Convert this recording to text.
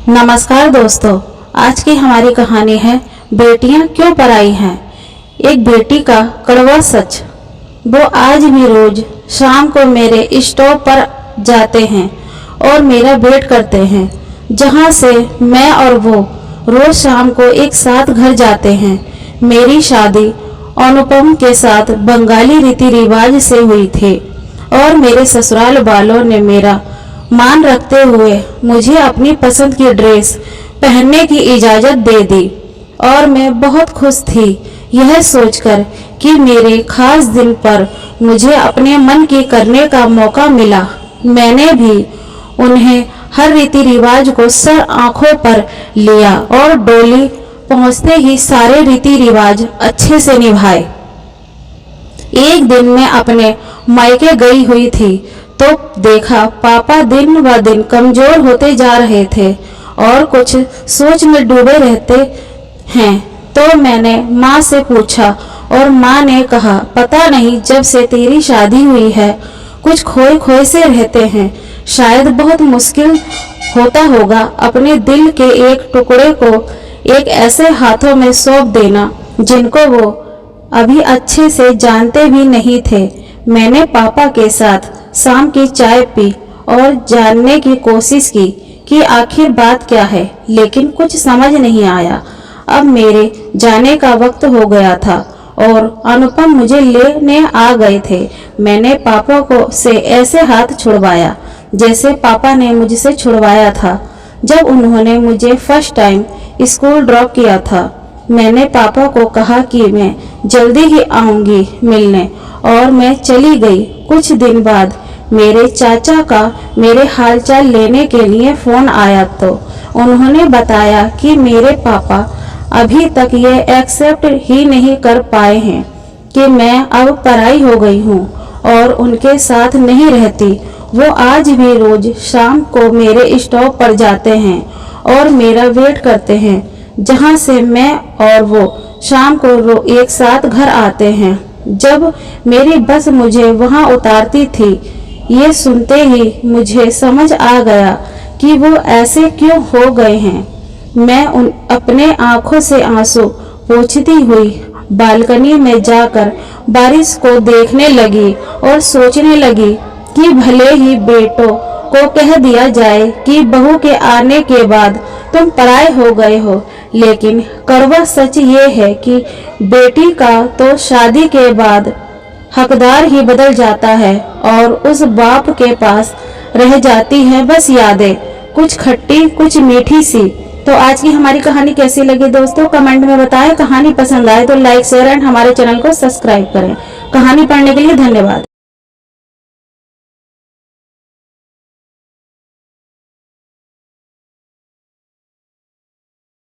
नमस्कार दोस्तों, आज की हमारी कहानी है बेटियां क्यों पराई हैं। एक बेटी का कड़वा सच। वो आज भी रोज शाम को मेरे स्टॉप पर जाते हैं और मेरा वेट करते हैं, जहां से मैं और वो रोज शाम को एक साथ घर जाते हैं। मेरी शादी अनुपम के साथ बंगाली रीति रिवाज से हुई थी और मेरे ससुराल वालों ने मेरा मान रखते हुए मुझे अपनी पसंद की ड्रेस पहनने की इजाज़त दे दी और मैं बहुत खुश थी यह सोचकर कि मेरे खास दिन पर मुझे अपने मन की करने का मौका मिला। मैंने भी उन्हें हर रीति रिवाज को सर आंखों पर लिया और डोली पहुंचते ही सारे रीति रिवाज अच्छे से निभाए। एक दिन मैं अपने मायके गई हुई थी तो देखा पापा दिन ब दिन कमजोर होते जा रहे थे और कुछ सोच में डूबे रहते हैं। तो मैंने माँ से पूछा और माँ ने कहा, पता नहीं, जब से तेरी शादी हुई है कुछ खोए खोए से रहते हैं। शायद बहुत मुश्किल होता होगा अपने दिल के एक टुकड़े को एक ऐसे हाथों में सौंप देना जिनको वो अभी अच्छे से जानते भी नहीं थे। मैंने पापा के साथ शाम की चाय पी और जानने की कोशिश की कि आखिर बात क्या है, लेकिन कुछ समझ नहीं आया। अब मेरे जाने का वक्त हो गया था और अनुपम मुझे लेने आ गए थे। मैंने पापा को से ऐसे हाथ छुड़वाया जैसे पापा ने मुझसे छुड़वाया था जब उन्होंने मुझे फर्स्ट टाइम स्कूल ड्रॉप किया था। मैंने पापा को कहा कि मैं जल्दी ही आऊंगी मिलने और मैं चली गई। कुछ दिन बाद मेरे चाचा का मेरे हालचाल लेने के लिए फ़ोन आया तो उन्होंने बताया कि मेरे पापा अभी तक ये एक्सेप्ट ही नहीं कर पाए हैं कि मैं अब पराई हो गई हूँ और उनके साथ नहीं रहती। वो आज भी रोज शाम को मेरे स्टॉप पर जाते हैं और मेरा वेट करते हैं, जहाँ से मैं और वो शाम को एक साथ घर आते हैं। जब मेरी बस मुझे वहाँ उतारती थी, ये सुनते ही मुझे समझ आ गया कि वो ऐसे क्यों हो गए हैं। मैं अपने आंखों से आंसू पोंछती हुई बालकनी में जाकर बारिश को देखने लगी और सोचने लगी कि भले ही बेटों को कह दिया जाए कि बहू के आने के बाद तुम पराए हो गए हो, लेकिन कड़वा सच ये है कि बेटी का तो शादी के बाद हकदार ही बदल जाता है और उस बाप के पास रह जाती है बस यादें, कुछ खट्टी कुछ मीठी सी। तो आज की हमारी कहानी कैसी लगी दोस्तों, कमेंट में बताएं। कहानी पसंद आए तो लाइक शेयर एंड हमारे चैनल को सब्सक्राइब करें। कहानी पढ़ने के लिए धन्यवाद।